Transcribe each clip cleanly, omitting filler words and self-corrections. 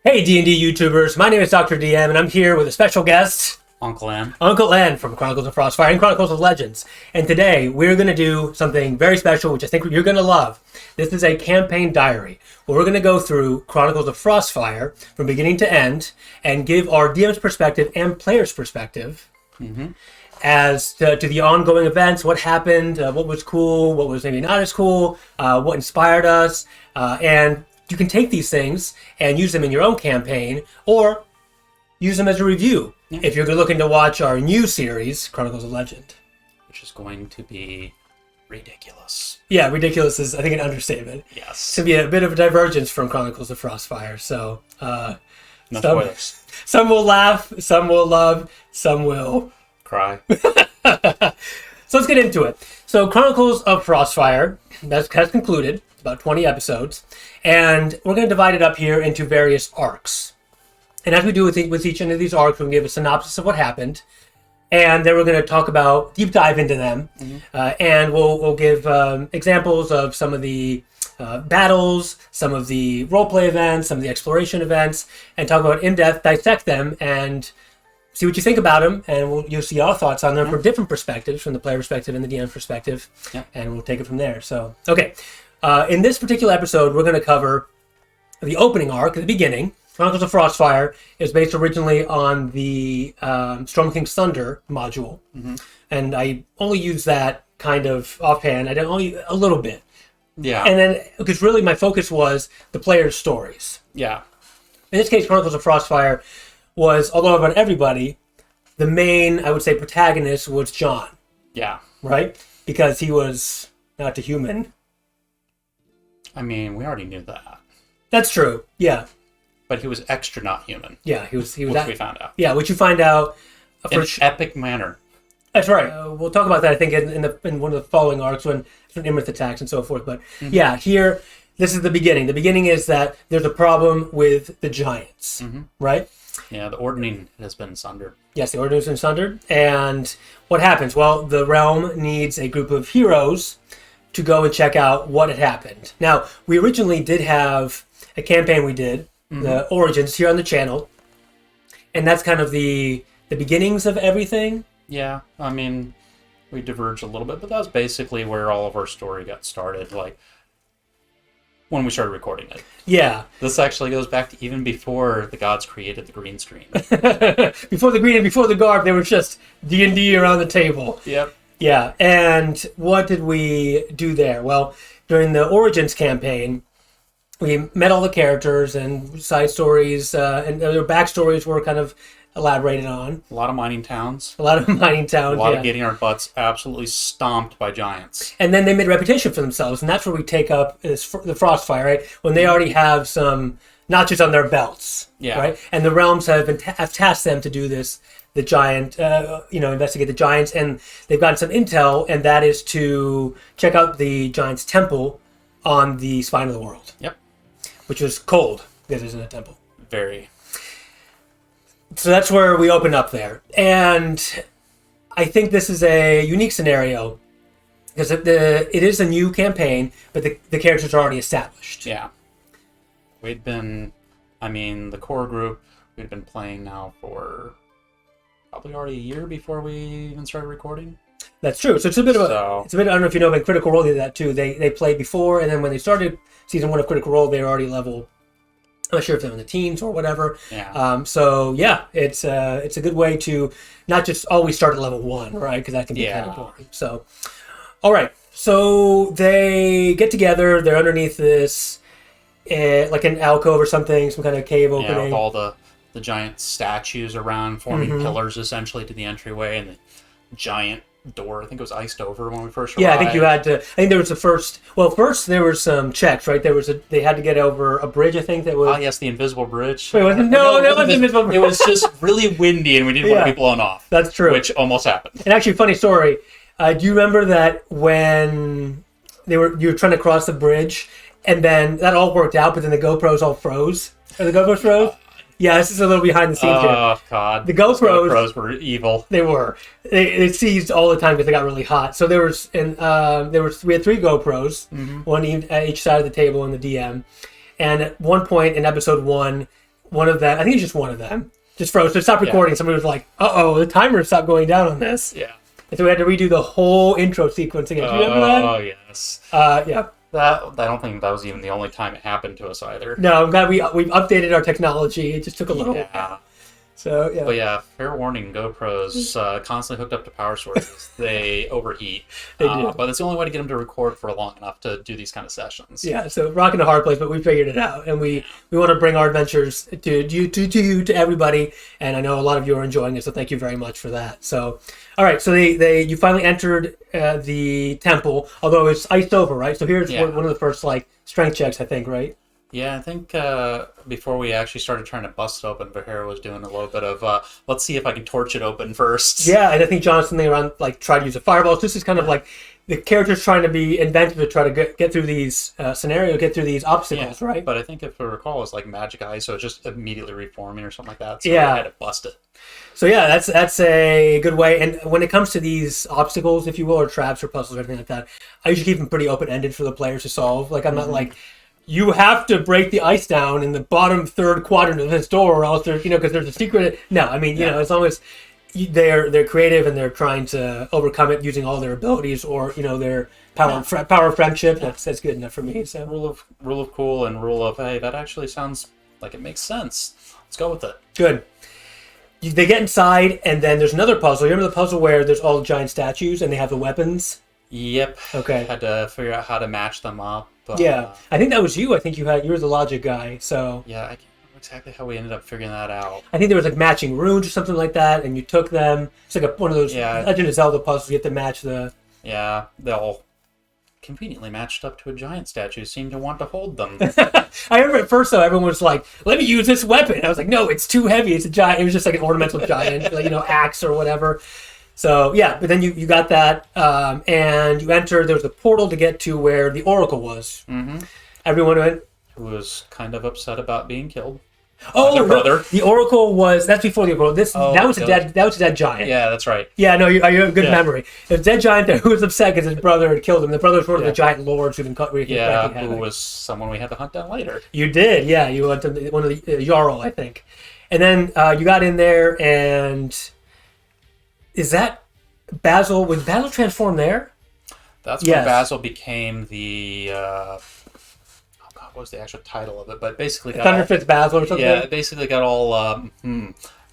Hey D&D YouTubers, my name is Dr. DM and I'm here with a special guest, Uncle N from Chronicles of Frostfire and Chronicles of Legends. And today we're going to do something very special, which I think you're going to love. This is a campaign diary where we're going to go through Chronicles of Frostfire from beginning to end and give our DM's perspective and player's perspective as to the ongoing events, what happened, what was cool, what was maybe not as cool, what inspired us, and you can take these things and use them in your own campaign or use them as a review if you're looking to watch our new series, Chronicles of Legend. Which is going to be ridiculous. Yeah, ridiculous is, I think, an understatement. Yes. It's going to be a bit of a divergence from Chronicles of Frostfire. So, no spoilers. Some will laugh, some will love, some will Cry. So let's get into it. So Chronicles of Frostfire has concluded, about 20 episodes, and we're going to divide it up here into various arcs. And as we do with each one of these arcs, we're going to give a synopsis of what happened, and then we're going to talk about, deep dive into them, and we'll give examples of some of the battles, some of the roleplay events, some of the exploration events, and talk about in-depth, dissect them, and see what you think about them, and you'll see our thoughts on them from different perspectives, from the player perspective and the DM perspective, and we'll take it from there. So, okay. In this particular episode, we're going to cover the opening arc at the beginning. Chronicles of Frostfire is based originally on the Storm King's Thunder module, and I only use that kind of offhand. I did only a little bit. Yeah. And then, because really my focus was the players' stories. Yeah. In this case, Chronicles of Frostfire was, although about everybody, the main, I would say, protagonist was John. Yeah. Right? Because he was not a human. I mean, we already knew that. That's true. Yeah. But he was extra not human. Yeah, he was. Which we found out. Yeah, which you find out in an epic manner. That's right. We'll talk about that, I think, in one of the following arcs when Imrith attacks and so forth. But yeah, here, this is the beginning. The beginning is that there's a problem with the giants, right? Yeah, the ordning has been sundered. Yes, the ordning has been sundered. And what happens? Well, the realm needs a group of heroes to go and check out what had happened. Now, we originally did have a campaign we did, the Origins, here on the channel. And that's kind of the beginnings of everything. Yeah, I mean, we diverged a little bit, but that was basically where all of our story got started, like, when we started recording it. Yeah. This actually goes back to even before the gods created the green screen. Before the green and before the garb, they were just D&D around the table. Yep. Yeah, and what did we do there? Well, during the Origins campaign, we met all the characters and side stories, and their backstories were kind of elaborated on. A lot of mining towns. A lot of mining towns, A lot of getting our butts absolutely stomped by giants. And then they made a reputation for themselves, and that's where we take up is the Frostfire, right? When they already have some notches on their belts, right? And the realms have tasked them to do this, the giant, investigate the giants, and they've gotten some intel, and that is to check out the giant's temple on the spine of the world. Yep. Which was cold, because it isn't a temple. Very. So that's where we open up there. And I think this is a unique scenario, because it is a new campaign, but the characters are already established. Yeah. We'd been, the core group, we'd been playing now for probably already a year before we even started recording. That's true. So it's a bit of I don't know if you know, but Critical Role did that too. They played before, and then when they started season 1 of Critical Role, they were already level, I'm not sure if they're in the teens or whatever. Yeah. So yeah, it's a good way to not just always start at level 1, right? Because that can be kind of boring. So, all right. So they get together. They're underneath this, like an alcove or something, some kind of cave opening. Yeah, with all the giant statues around forming pillars essentially to the entryway, and the giant door, I think it was iced over when we first arrived. Yeah, I think you had to. I think there was first there were some checks, right? They had to get over a bridge, I think that was. Oh yes, the invisible bridge. Wait, no, that wasn't the invisible bridge. It was just really windy, and we didn't want to be blown off. That's true. Which almost happened. And actually, funny story. Do you remember that when you were trying to cross the bridge, and then that all worked out, but then the GoPros all froze? Or the GoPros froze? Yeah, this is a little behind the scenes here. Oh, God. The GoPros were evil. They were. They seized all the time because they got really hot. So we had 3 GoPros, one at each side of the table in the DM. And at one point in episode 1, one of them, I think it's just one of them, just froze. So it stopped recording. Somebody was like, uh-oh, the timer stopped going down on this. Yeah. And so we had to redo the whole intro sequence again. Do you remember that? Oh, yes. Yeah. I don't think that was even the only time it happened to us either. No, I'm glad we've updated our technology. It just took a little Yeah. So, yeah. But yeah, fair warning, GoPros constantly hooked up to power sources. They overheat. They do. But it's the only way to get them to record for long enough to do these kind of sessions. Yeah, so rocking a hard place, but we figured it out. And we want to bring our adventures to everybody. And I know a lot of you are enjoying it, so thank you very much for that. So, all right, so you finally entered the temple, although it's iced over, right? So here's one of the first, strength checks, I think, right? Yeah, I think before we actually started trying to bust it open, Vahera was doing a little bit of, let's see if I can torch it open first. Yeah, and I think John's something around, try to use a fireball. So this is kind of like the character's trying to be inventive to try to get through these scenarios, get through these obstacles, right? But I think if I recall, it's like magic eye, so it's just immediately reforming or something like that. So yeah. I had to bust it. So yeah, that's a good way. And when it comes to these obstacles, if you will, or traps or puzzles or anything like that, I usually keep them pretty open-ended for the players to solve. I'm not like, you have to break the ice down in the bottom third quadrant of this door, or else there's, because there's a secret. No, I mean, as long as they're creative and they're trying to overcome it using all their abilities, or their power of friendship. That's good enough for me. So rule of cool and rule of, hey, that actually sounds like it makes sense. Let's go with it. Good. They get inside, and then there's another puzzle. You remember the puzzle where there's all the giant statues and they have the weapons? Yep. Okay. Had to figure out how to match them up. Yeah, I think that was you. I think you were the logic guy. So yeah, I can't remember exactly how we ended up figuring that out. I think there was matching runes or something like that, and you took them. It's like one of those Legend of Zelda puzzles. You have to match the. Yeah, they all conveniently matched up to a giant statue. Seemed to want to hold them. I remember at first though, everyone was like, "Let me use this weapon." I was like, "No, it's too heavy. It's a giant." It was just like an ornamental giant, axe or whatever. So, yeah, but then you got that, and you entered, there was a portal to get to where the Oracle was. Mm-hmm. Everyone went... Who was kind of upset about being killed. Oh, their brother. The Oracle was... That's before the Oracle. That was a dead giant. Yeah, that's right. Yeah, no, you have a good memory. There's a dead giant there who was upset because his brother had killed him. The brother was one of the giant lords who who was someone we had to hunt down later. You did, yeah. You went to one of the Jarl, I think. And then you got in there, and... Is that Basil? Was Basil transformed there? That's when Basil became the... what was the actual title of it? But basically... Thunderfist Basil or something? Yeah, basically got all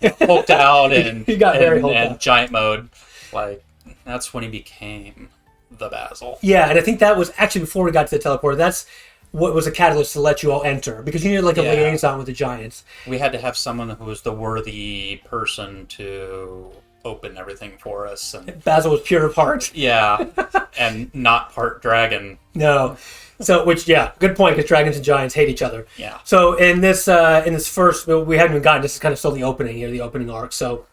hulked out and, he got very hulked out. Giant mode. That's when he became the Basil. Yeah, and I think that was actually before we got to the teleporter. That's what was a catalyst to let you all enter, because you needed a liaison with the giants. We had to have someone who was the worthy person to... open everything for us, and Basil was pure of heart. Yeah, and not part dragon. No, so good point, because dragons and giants hate each other. Yeah. So in this first, we haven't even gotten. This is kind of still the opening here, the opening arc. So,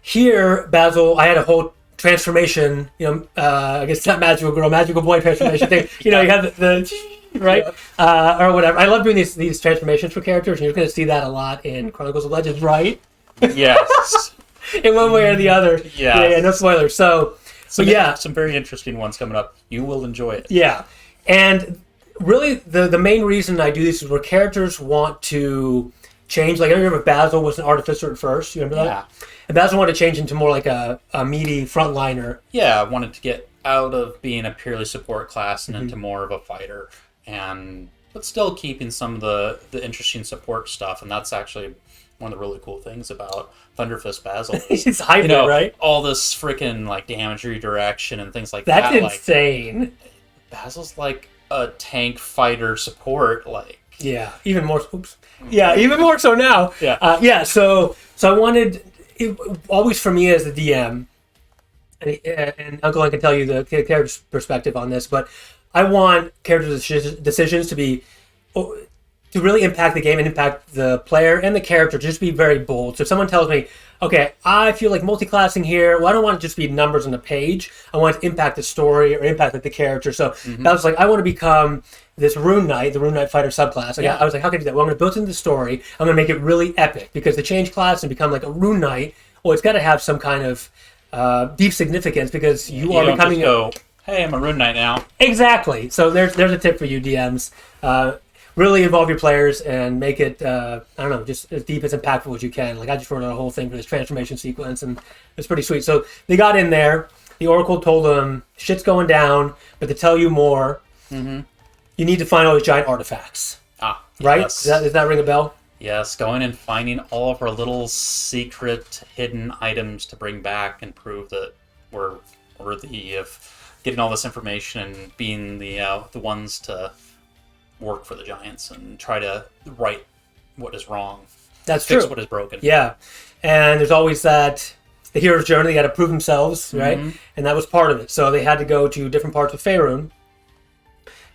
here Basil, I had a whole transformation. I guess it's not magical girl, magical boy transformation thing. You have the right or whatever. I love doing these transformations for characters, and you're going to see that a lot in Chronicles of Legends, right? Yes. In one way or the other. Yeah, no spoilers. So some very interesting ones coming up. You will enjoy it. Yeah. And really the main reason I do this is where characters want to change. I remember Basil was an artificer at first. You remember that? Yeah. And Basil wanted to change into more like a meaty frontliner. Yeah, I wanted to get out of being a purely support class and into more of a fighter. But still keeping some of the interesting support stuff. And that's actually... one of the really cool things about Thunderfist Basil. He's hybrid, right? All this freaking damage redirection and things like that. That's insane. Basil's like a tank fighter support, Yeah, even more. Oops. Yeah, even more so now. Yeah. So I wanted always for me as the DM, and Uncle I can tell you the character's perspective on this, but I want characters' decisions to be. To really impact the game and impact the player and the character, just be very bold. So if someone tells me, okay, I feel like multi-classing here, well, I don't want it to just be numbers on the page. I want it to impact the story or impact the character. So I was I want to become this Rune Knight, the Rune Knight fighter subclass. I was like, how can I do that? Well, I'm going to build into the story. I'm going to make it really epic, because to change class and become a Rune Knight, well, it's got to have some kind of deep significance, because you are don't becoming just go, hey, I'm a Rune Knight now. Exactly. So there's a tip for you DMs. really involve your players and make it, I don't know, just as deep as impactful as you can. Like, I just wrote out a whole thing for this transformation sequence, and it's pretty sweet. So they got in there. The Oracle told them, shit's going down, but to tell you more, you need to find all these giant artifacts. Right? Yes. Does that ring a bell? Yes, going and finding all of our little secret hidden items to bring back and prove that we're worthy of getting all this information and being the ones to work for the giants and try to right what is wrong. That's fix true. what is broken. Yeah. And there's always that, the hero's journey, they got to prove themselves, right? And that was part of it. So they had to go to different parts of Faerun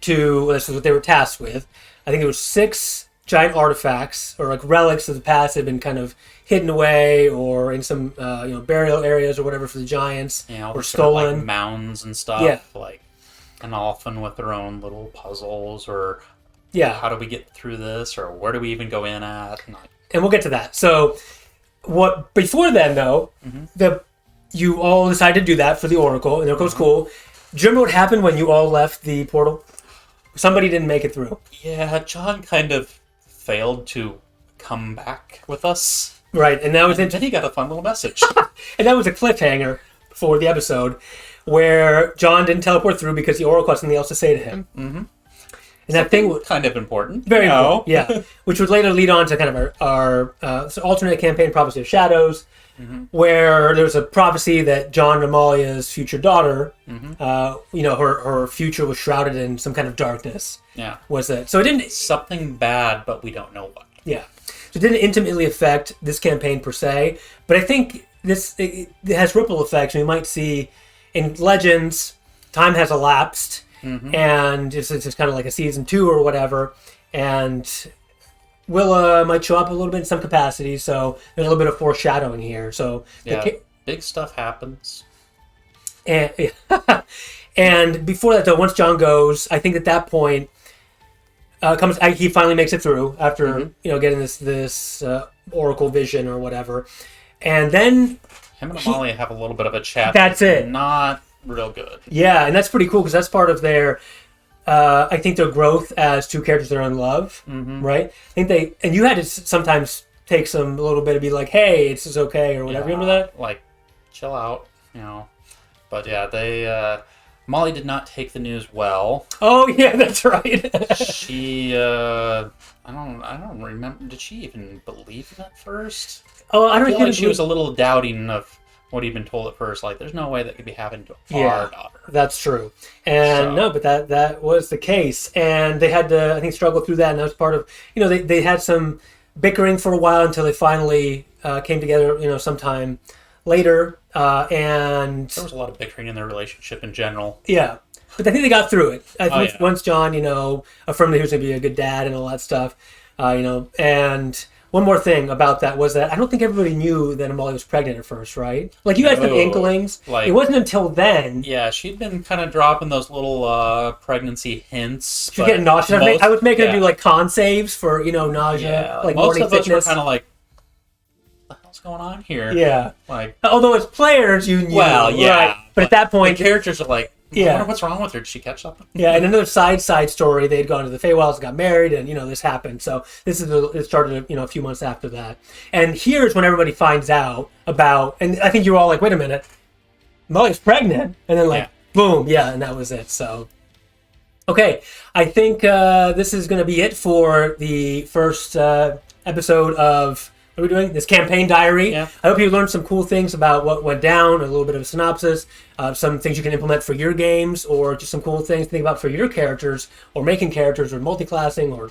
this is what they were tasked with. I think there was 6 giant artifacts or like relics of the past that had been kind of hidden away or in some burial areas or whatever for the giants, or stolen. Like mounds and stuff. Yeah. Like, and often with their own little puzzles or how do we get through this or where do we even go in at? And we'll get to that. So before then though, you all decided to do that for the Oracle, and the Oracle was cool. Do you remember what happened when you all left the portal? Somebody didn't make it through. Yeah, John kind of failed to come back with us. Right, and that was then he got a fun little message. And that was a cliffhanger for the episode where John didn't teleport through because the Oracle had something else to say to him. And that thing was kind of important. Very important, yeah. Which would later lead on to kind of our alternate campaign, Prophecy of Shadows, where there's a prophecy that John and Amalia's future daughter, her future was shrouded in some kind of darkness. Yeah. Was it? So it didn't... Something bad, but we don't know what. Yeah. So it didn't intimately affect this campaign per se, but I think it has ripple effects. We might see in Legends, time has elapsed, and it's just kind of like a season 2 or whatever, and Willa might show up a little bit in some capacity, so there's a little bit of foreshadowing here. So big stuff happens. And before that, though, once John goes, I think at that point he finally makes it through after getting this Oracle vision or whatever, and then him and Amalia have a little bit of a chat. That's it. Not real good. Yeah, and that's pretty cool because that's part of their. I think their growth as two characters that are in love, right? I think and you had to sometimes take a little bit to be like, hey, it's okay or whatever. Remember that? Like, chill out, But yeah, Molly did not take the news well. Oh yeah, that's right. She, I don't remember. Did she even believe it at first? Oh, I don't feel like she was a little doubting of what he'd been told at first. Like, there's no way that could be happening to our daughter. That's true. And no, but that was the case. And they had to, I think, struggle through that. And that was part of, they had some bickering for a while until they finally came together, sometime later. And there was a lot of bickering in their relationship in general. Yeah. But I think they got through it. I think once John, affirmed that he was going to be a good dad and all that stuff, and one more thing about that was that I don't think everybody knew that Amalia was pregnant at first, right? Like, you had some inklings. Like, it wasn't until then. Yeah, she'd been kind of dropping those little pregnancy hints. She was getting nauseous. I was making her do, like, con saves for, nausea. Yeah, like most morning of us sickness. were kind of like, what the hell's going on here? Yeah. Like, although as players, you knew. Well, yeah. Right? But at that point... The characters are like, I wonder what's wrong with her. Did she catch something? Yeah, and another side story, they had gone to the Feywilds, got married, and, this happened. So it started, a few months after that. And here's when everybody finds out about, and I think you were all like, wait a minute, Molly's pregnant. And then boom, and that was it. So, okay, I think this is going to be it for the first episode of... What are we doing? This campaign diary. Yeah. I hope you learned some cool things about what went down, a little bit of a synopsis, some things you can implement for your games, or just some cool things to think about for your characters, or making characters, or multi-classing, or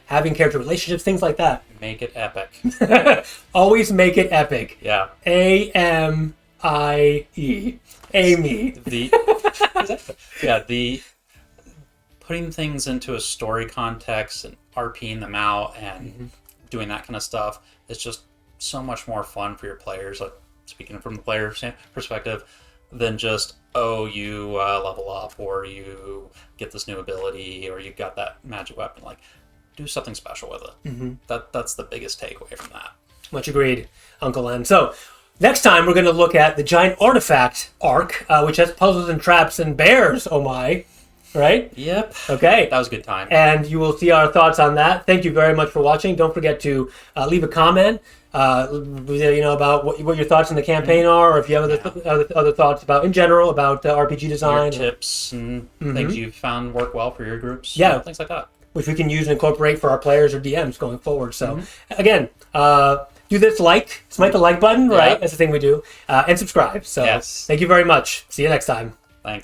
having character relationships, things like that. Make it epic. Always make it epic. Yeah. AMIE. Amy. The putting things into a story context and RPing them out and doing that kind of stuff is just so much more fun for your players, like, speaking from the player perspective, than just, you level up, or you get this new ability, or you got that magic weapon. Like, do something special with it. That's the biggest takeaway from that. Much agreed, Uncle Len. So, next time we're going to look at the Giant Artifact arc, which has puzzles and traps and bears, oh my. right? Yep. Okay. That was a good time. And you will see our thoughts on that. Thank you very much for watching. Don't forget to leave a comment, about what your thoughts on the campaign are, or if you have other thoughts about in general about RPG design, your tips and things you've found work well for your groups. Yeah, things like that, which we can use and incorporate for our players or DMs going forward. So again, do this smite the like button, right? That's the thing we do, and subscribe. So thank you very much. See you next time.